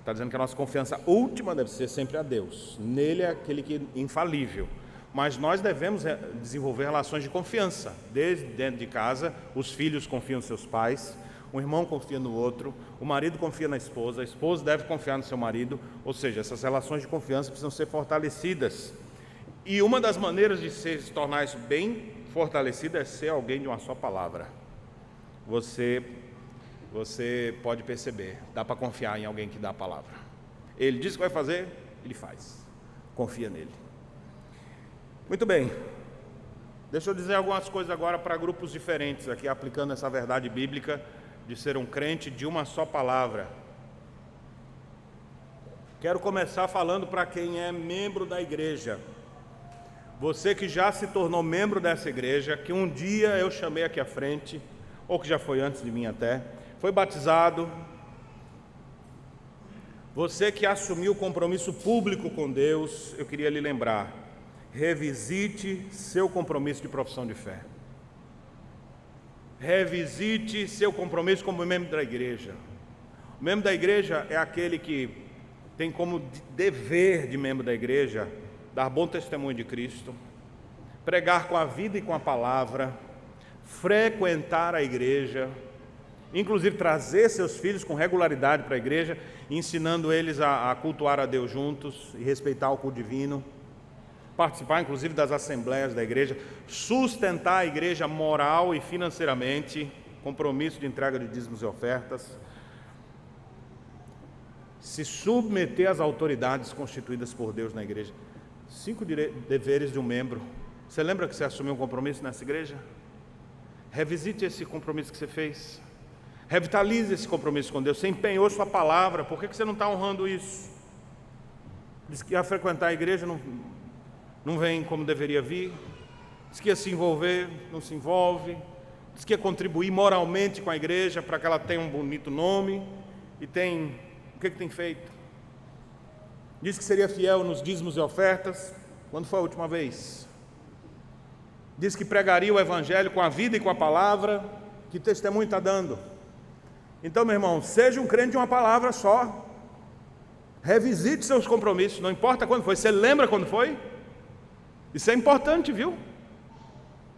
Está dizendo que a nossa confiança última deve ser sempre a Deus. Nele é aquele que é infalível. Mas nós devemos desenvolver relações de confiança. Desde dentro de casa, os filhos confiam nos seus pais, o irmão confia no outro, o marido confia na esposa, a esposa deve confiar no seu marido. Ou seja, essas relações de confiança precisam ser fortalecidas. E uma das maneiras de se tornar isso bem fortalecido é ser alguém de uma só palavra. Você você pode perceber, dá para confiar em alguém que dá a palavra. Ele diz que vai fazer, ele faz. Confia nele. Muito bem. Deixa eu dizer algumas coisas agora para grupos diferentes aqui, aplicando essa verdade bíblica de ser um crente de uma só palavra. Quero começar falando para quem é membro da igreja. Você que já se tornou membro dessa igreja, que um dia eu chamei aqui à frente, ou que já foi antes de mim até, foi batizado. Você que assumiu o compromisso público com Deus, eu queria lhe lembrar, revisite seu compromisso de profissão de fé. Revisite seu compromisso como membro da igreja. O membro da igreja é aquele que tem como dever de membro da igreja dar bom testemunho de Cristo, pregar com a vida e com a palavra, frequentar a igreja, inclusive trazer seus filhos com regularidade para a igreja, ensinando eles a cultuar a Deus juntos e respeitar o culto divino, participar inclusive das assembleias da igreja, sustentar a igreja moral e financeiramente, compromisso de entrega de dízimos e ofertas, se submeter às autoridades constituídas por Deus na igreja. 5 deveres de um membro. Você lembra que você assumiu um compromisso nessa igreja? Revisite esse compromisso que você fez. Revitalize esse compromisso com Deus. Você empenhou sua palavra, por que você não está honrando isso? Diz que ia frequentar a igreja, não vem como deveria vir. Diz que ia se envolver, não se envolve. Diz que ia contribuir moralmente com a igreja para que ela tenha um bonito nome. E tem, o que tem feito? Diz que seria fiel nos dízimos e ofertas. Quando foi a última vez? Diz que pregaria o evangelho com a vida e com a palavra. Que testemunho está dando? Então, meu irmão, seja um crente de uma palavra só. Revisite seus compromissos, não importa quando foi. Você lembra quando foi? Isso é importante, viu?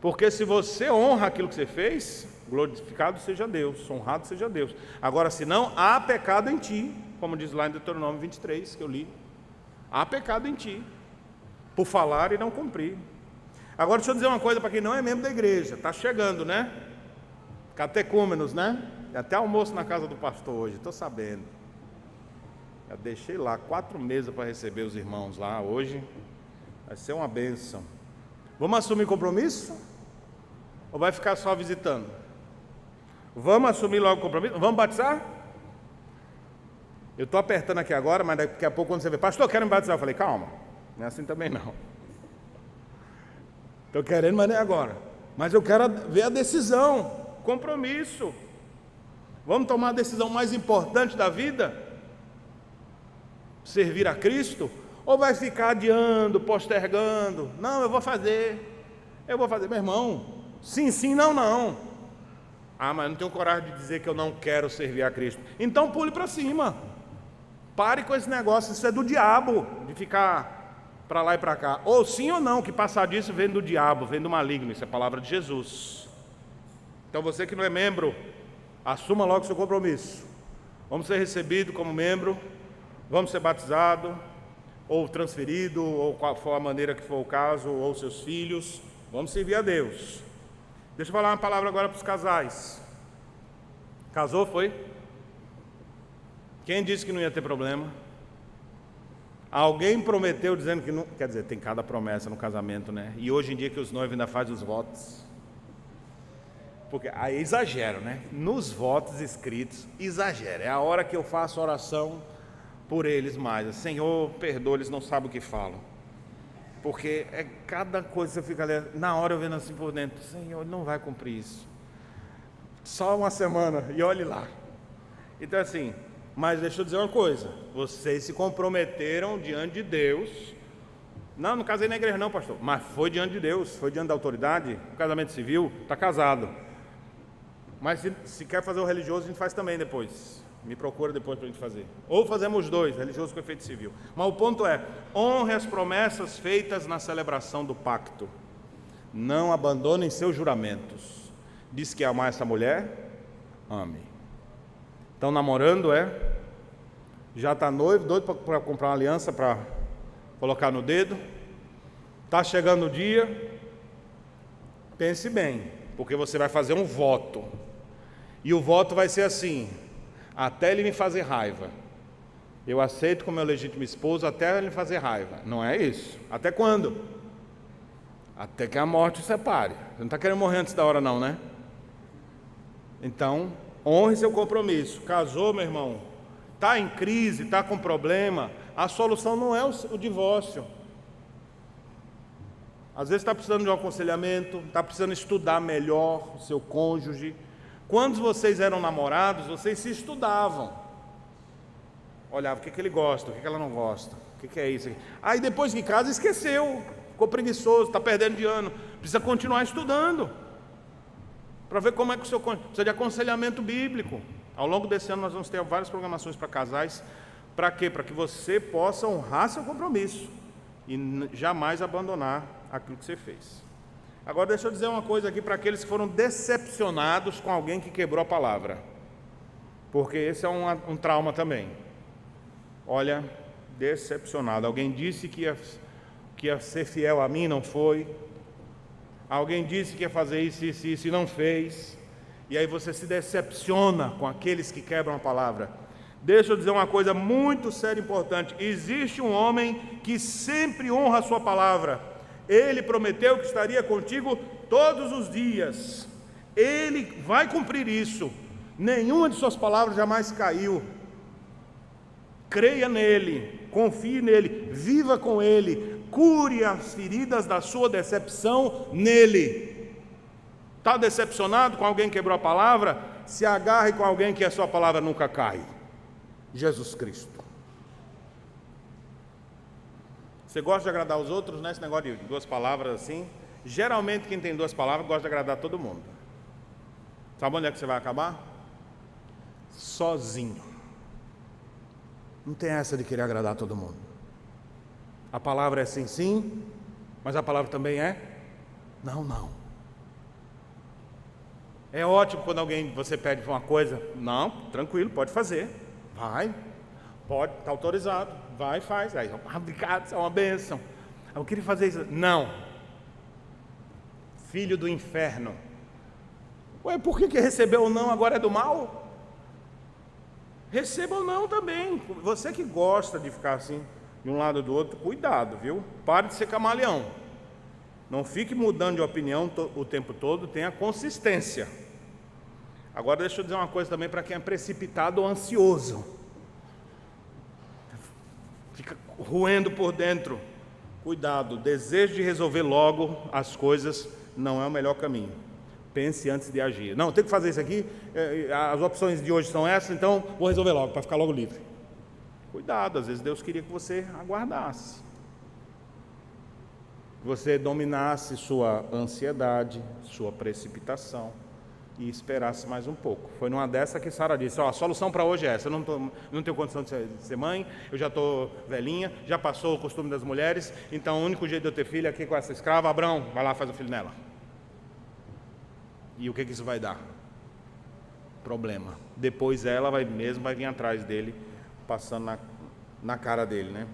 Porque se você honra aquilo que você fez, glorificado seja Deus, honrado seja Deus. Agora, se não, há pecado em ti, como diz lá em Deuteronômio 23, que eu li. Há pecado em ti, por falar e não cumprir. Agora, deixa eu dizer uma coisa para quem não é membro da igreja. Está chegando, né? Catecúmenos, né? Tem até almoço na casa do pastor hoje, estou sabendo. Já deixei lá 4 mesas para receber os irmãos lá hoje. Vai ser uma bênção. Vamos assumir compromisso? Ou vai ficar só visitando? Vamos assumir logo o compromisso? Vamos batizar? Eu estou apertando aqui agora, mas daqui a pouco quando você vê, pastor, quero me batizar. Eu falei, calma, não é assim também não. Estou querendo, mas não é agora. Mas eu quero ver a decisão, compromisso. Vamos tomar a decisão mais importante da vida? Servir a Cristo? Ou vai ficar adiando, postergando? Não, eu vou fazer, meu irmão. Sim, sim, não, não. Ah, mas eu não tenho coragem de dizer que eu não quero servir a Cristo. Então pule para cima. Pare com esse negócio, isso é do diabo, de ficar para lá e para cá. Ou sim ou não, que passar disso vem do diabo, vem do maligno, isso é a palavra de Jesus. Então você que não é membro, assuma logo seu compromisso. Vamos ser recebidos como membro, vamos ser batizados, ou transferido, ou qual for a maneira que for o caso, ou seus filhos, vamos servir a Deus. Deixa eu falar uma palavra agora para os casais. Casou, foi? Quem disse que não ia ter problema? Alguém prometeu dizendo que não... Quer dizer, tem cada promessa no casamento, né? E hoje em dia que os noivos ainda fazem os votos. Porque aí exagero, né? Nos votos escritos, exagero. É a hora que eu faço oração por eles mais. Senhor, perdoa, eles não sabem o que falam. Porque é cada coisa que você fica ali, na hora eu vendo assim por dentro, Senhor, ele não vai cumprir isso. Só uma semana, e olhe lá. Então assim, mas deixa eu dizer uma coisa, vocês se comprometeram diante de Deus. Não casei na igreja não, pastor, mas foi diante de Deus, foi diante da autoridade, o casamento civil, está casado. Mas se quer fazer o religioso, a gente faz também depois. Me procura depois para a gente fazer. Ou fazemos os dois, religioso com efeito civil. Mas o ponto é, honre as promessas feitas na celebração do pacto. Não abandonem seus juramentos. Diz que amar essa mulher, ame. Estão namorando, já está noivo, doido para comprar uma aliança para colocar no dedo. Está chegando o dia. Pense bem, porque você vai fazer um voto. E o voto vai ser assim, até ele me fazer raiva. Eu aceito como meu legítimo esposo até ele me fazer raiva. Não é isso. Até quando? Até que a morte o separe. Você não está querendo morrer antes da hora não, né? Então, honre seu compromisso. Casou, meu irmão, está em crise, está com problema, a solução não é o divórcio. Às vezes está precisando de um aconselhamento, está precisando estudar melhor o seu cônjuge. Quando vocês eram namorados, vocês se estudavam. Olhava o que ele gosta, o que ela não gosta, o que é isso aqui. Aí depois que casa, esqueceu, ficou preguiçoso, está perdendo de ano. Precisa continuar estudando, para ver como é que o seu cônjuge... Precisa de aconselhamento bíblico. Ao longo desse ano nós vamos ter várias programações para casais. Para quê? Para que você possa honrar seu compromisso e jamais abandonar aquilo que você fez. Agora deixa eu dizer uma coisa aqui para aqueles que foram decepcionados com alguém que quebrou a palavra, porque esse é um trauma também. Olha, decepcionado, alguém disse que ia ser fiel a mim, não foi. Alguém disse que ia fazer isso e não fez. E aí você se decepciona com aqueles que quebram a palavra. Deixa eu dizer uma coisa muito séria e importante. Existe um homem que sempre honra a sua palavra. Ele prometeu que estaria contigo todos os dias. Ele vai cumprir isso. Nenhuma de suas palavras jamais caiu. Creia nele, confie nele, viva com ele, cure as feridas da sua decepção nele. Está decepcionado com alguém que quebrou a palavra? Se agarre com alguém que a sua palavra nunca cai. Jesus Cristo. Você gosta de agradar os outros, né? Esse negócio de duas palavras assim. Geralmente quem tem duas palavras gosta de agradar todo mundo. Sabe onde é que você vai acabar? Sozinho. Não tem essa de querer agradar todo mundo. A palavra é sim, sim, mas a palavra também é não, não. É ótimo quando você pede uma coisa, não, tranquilo, pode fazer, vai, pode, está autorizado, vai e faz. Aí, obrigado, isso é uma bênção. Eu queria fazer isso. Não. Filho do inferno. Ué, por que recebeu ou não agora é do mal? Receba ou não também. Você que gosta de ficar assim, de um lado ou do outro, cuidado, viu? Pare de ser camaleão. Não fique mudando de opinião o tempo todo, tenha consistência. Agora deixa eu dizer uma coisa também para quem é precipitado ou ansioso. Fica roendo por dentro. Cuidado, o desejo de resolver logo as coisas não é o melhor caminho. Pense antes de agir. Não, tenho que fazer isso aqui, as opções de hoje são essas, então vou resolver logo, para ficar logo livre. Cuidado, às vezes Deus queria que você aguardasse. Que você dominasse sua ansiedade, sua precipitação e esperasse mais um pouco. Foi numa dessa que Sara disse, a solução para hoje é essa, eu não tenho condição de ser mãe, eu já estou velhinha, já passou o costume das mulheres, então o único jeito de eu ter filho é aqui com essa escrava, Abrão, vai lá, faz o filho nela. E o que isso vai dar? Problema. Depois ela vai vir atrás dele, passando na cara dele, né?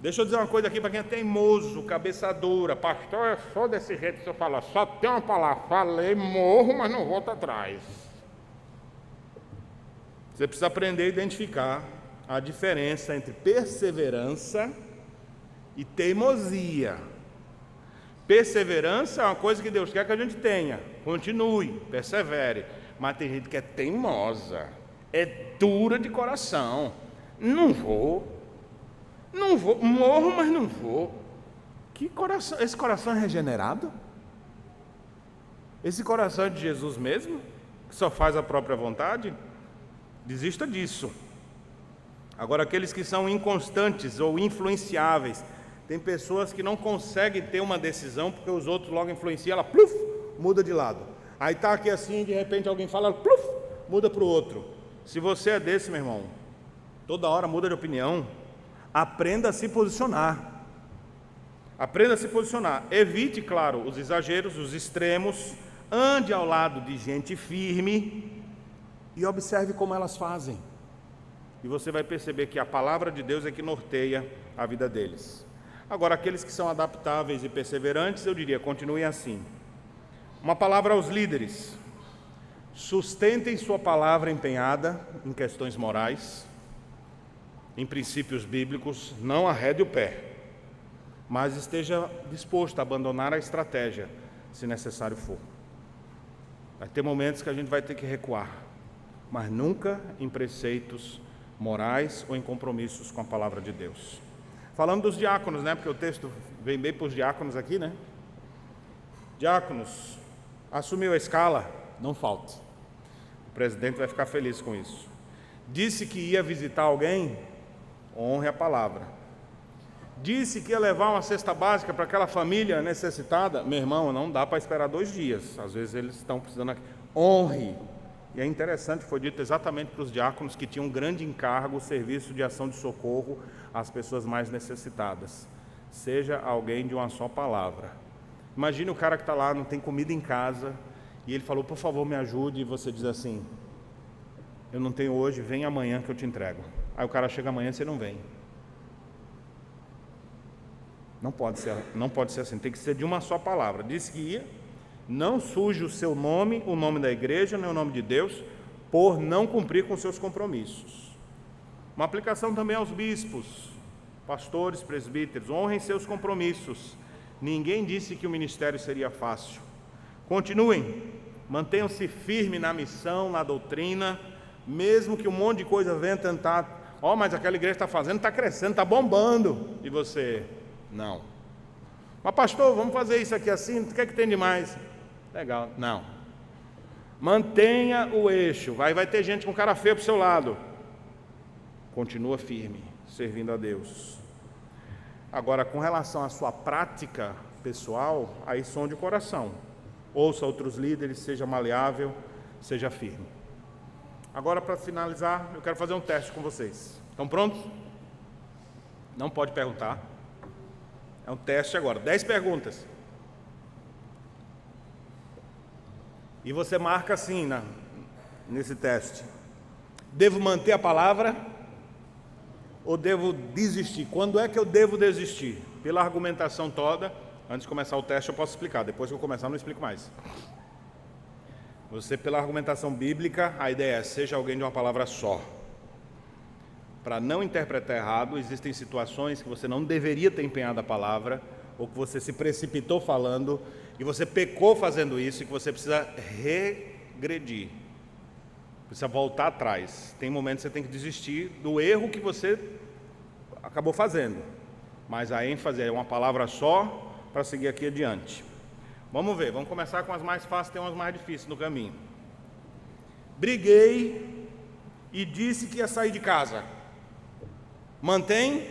Deixa eu dizer uma coisa aqui para quem é teimoso, cabeça dura. Pastor, é só desse jeito que o senhor fala, só tem uma palavra, falei, morro, mas não volto atrás. Você precisa aprender a identificar a diferença entre perseverança e teimosia. Perseverança é uma coisa que Deus quer que a gente tenha. Continue, persevere. Mas tem gente que é teimosa, é dura de coração. Não vou, morro, mas não vou. Que coração? Esse coração é regenerado? Esse coração é de Jesus mesmo? Que só faz a própria vontade? Desista disso. Agora, aqueles que são inconstantes ou influenciáveis, tem pessoas que não conseguem ter uma decisão porque os outros logo influenciam, ela pluf, muda de lado. Aí está aqui assim, de repente alguém fala, ela pluf, muda para o outro. Se você é desse, meu irmão, toda hora muda de opinião, aprenda a se posicionar. Aprenda a se posicionar. Evite, claro, os exageros, os extremos. Ande ao lado de gente firme e observe como elas fazem. E você vai perceber que a palavra de Deus é que norteia a vida deles. Agora, aqueles que são adaptáveis e perseverantes, eu diria, continuem assim. Uma palavra aos líderes. Sustentem sua palavra empenhada em questões morais, em princípios bíblicos, não arrede o pé, mas esteja disposto a abandonar a estratégia, se necessário for. Vai ter momentos que a gente vai ter que recuar, mas nunca em preceitos morais ou em compromissos com a palavra de Deus. Falando dos diáconos, né? Porque o texto vem bem para os diáconos aqui, né? Diáconos, assumiu a escala? Não falta. O presidente vai ficar feliz com isso. Disse que ia visitar alguém? Honre a palavra. Disse que ia levar uma cesta básica para aquela família necessitada? Meu irmão, não dá para esperar 2 dias. Às vezes eles estão precisando aqui. Honre. E é interessante, foi dito exatamente para os diáconos que tinham um grande encargo, o serviço de ação de socorro às pessoas mais necessitadas. Seja alguém de uma só palavra. Imagine o cara que está lá, não tem comida em casa, e ele falou, por favor, me ajude, e você diz assim, eu não tenho hoje, vem amanhã que eu te entrego. Aí o cara chega amanhã e você não vem. Não pode ser assim, tem que ser de uma só palavra. Disse que ia, não suje o seu nome, o nome da igreja, nem o nome de Deus, por não cumprir com seus compromissos. Uma aplicação também aos bispos, pastores, presbíteros, honrem seus compromissos. Ninguém disse que o ministério seria fácil. Continuem, mantenham-se firmes na missão, na doutrina, mesmo que um monte de coisa venha tentar, mas aquela igreja está fazendo, está crescendo, está bombando, e você, não. Mas pastor, vamos fazer isso aqui assim, o que é que tem de mais? Legal, não. Mantenha o eixo, vai ter gente com cara feia para o seu lado. Continua firme, servindo a Deus. Agora, com relação à sua prática pessoal, aí sonde o coração. Ouça outros líderes, seja maleável, seja firme. Agora, para finalizar, eu quero fazer um teste com vocês. Estão prontos? Não pode perguntar. É um teste agora, 10 perguntas. E você marca assim nesse teste. Devo manter a palavra ou devo desistir? Quando é que eu devo desistir? Pela argumentação toda, antes de começar o teste eu posso explicar, depois que eu começar eu não explico mais. Você, pela argumentação bíblica, a ideia é, seja alguém de uma palavra só. Para não interpretar errado, existem situações que você não deveria ter empenhado a palavra, ou que você se precipitou falando, e você pecou fazendo isso, e que você precisa regredir. Precisa voltar atrás. Tem momentos que você tem que desistir do erro que você acabou fazendo. Mas a ênfase é uma palavra só para seguir aqui adiante. Vamos ver, vamos começar com as mais fáceis, tem umas mais difíceis no caminho. Briguei e disse que ia sair de casa. Mantém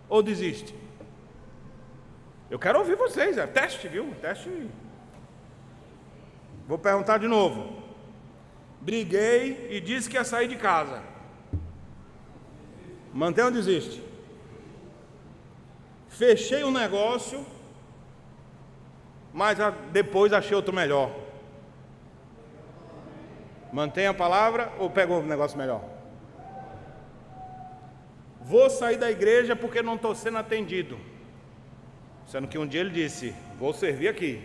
ou desiste? Eu quero ouvir vocês, é teste, viu? Teste. Vou perguntar de novo. Briguei e disse que ia sair de casa. Mantém ou desiste? Fechei um negócio, mas depois achei outro melhor. Mantém a palavra ou pega um negócio melhor? Vou sair da igreja porque não estou sendo atendido. Sendo que um dia ele disse, vou servir aqui.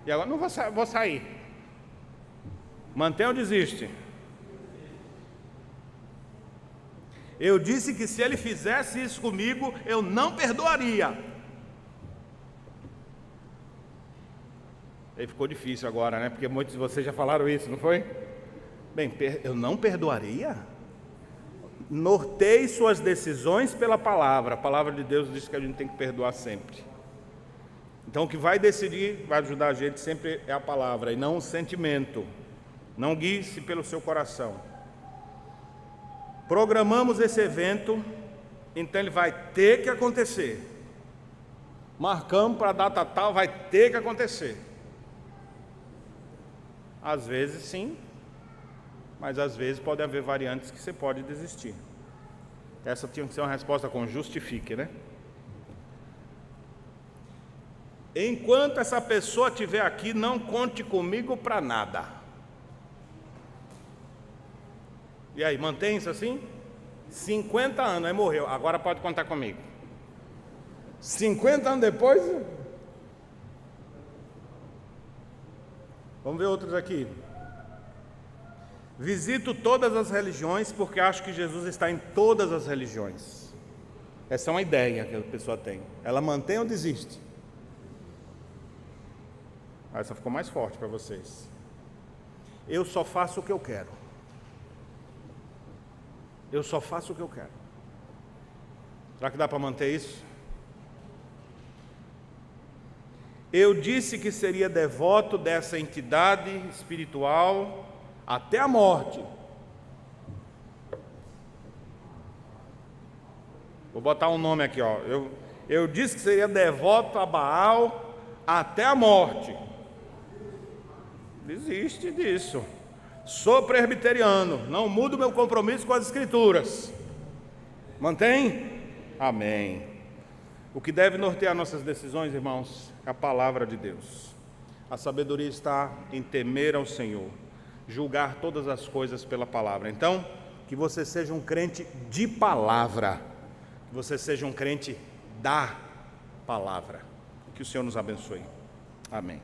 E agora não vou sair. Mantém ou desiste? Eu disse que se ele fizesse isso comigo, eu não perdoaria. Aí ficou difícil agora, né? Porque muitos de vocês já falaram isso, não foi? Bem, eu não perdoaria? Norteie suas decisões pela palavra. A palavra de Deus diz que a gente tem que perdoar sempre. Então o que vai decidir, vai ajudar a gente sempre é a palavra e não o sentimento. Não guie-se pelo seu coração. Programamos esse evento, então ele vai ter que acontecer. Marcamos para a data tal, vai ter que acontecer. Às vezes sim, mas às vezes pode haver variantes que você pode desistir. Essa tinha que ser uma resposta com justifique, né? Enquanto essa pessoa estiver aqui, não conte comigo para nada. E aí, mantém isso assim? 50 anos, aí morreu, agora pode contar comigo. 50 anos depois? Vamos ver outros aqui. Visito todas as religiões porque acho que Jesus está em todas as religiões. Essa é uma ideia que a pessoa tem. Ela mantém ou desiste? Essa ficou mais forte para vocês. Eu só faço o que eu quero. Eu só faço o que eu quero. Será que dá para manter isso? Eu disse que seria devoto dessa entidade espiritual até a morte. Vou botar um nome aqui, ó. Eu disse que seria devoto a Baal até a morte. Desiste disso. Sou presbiteriano, não mudo meu compromisso com as Escrituras. Mantém? Amém. O que deve nortear nossas decisões, irmãos, é a palavra de Deus. A sabedoria está em temer ao Senhor, julgar todas as coisas pela palavra. Então, que você seja um crente de palavra, que você seja um crente da palavra. Que o Senhor nos abençoe. Amém.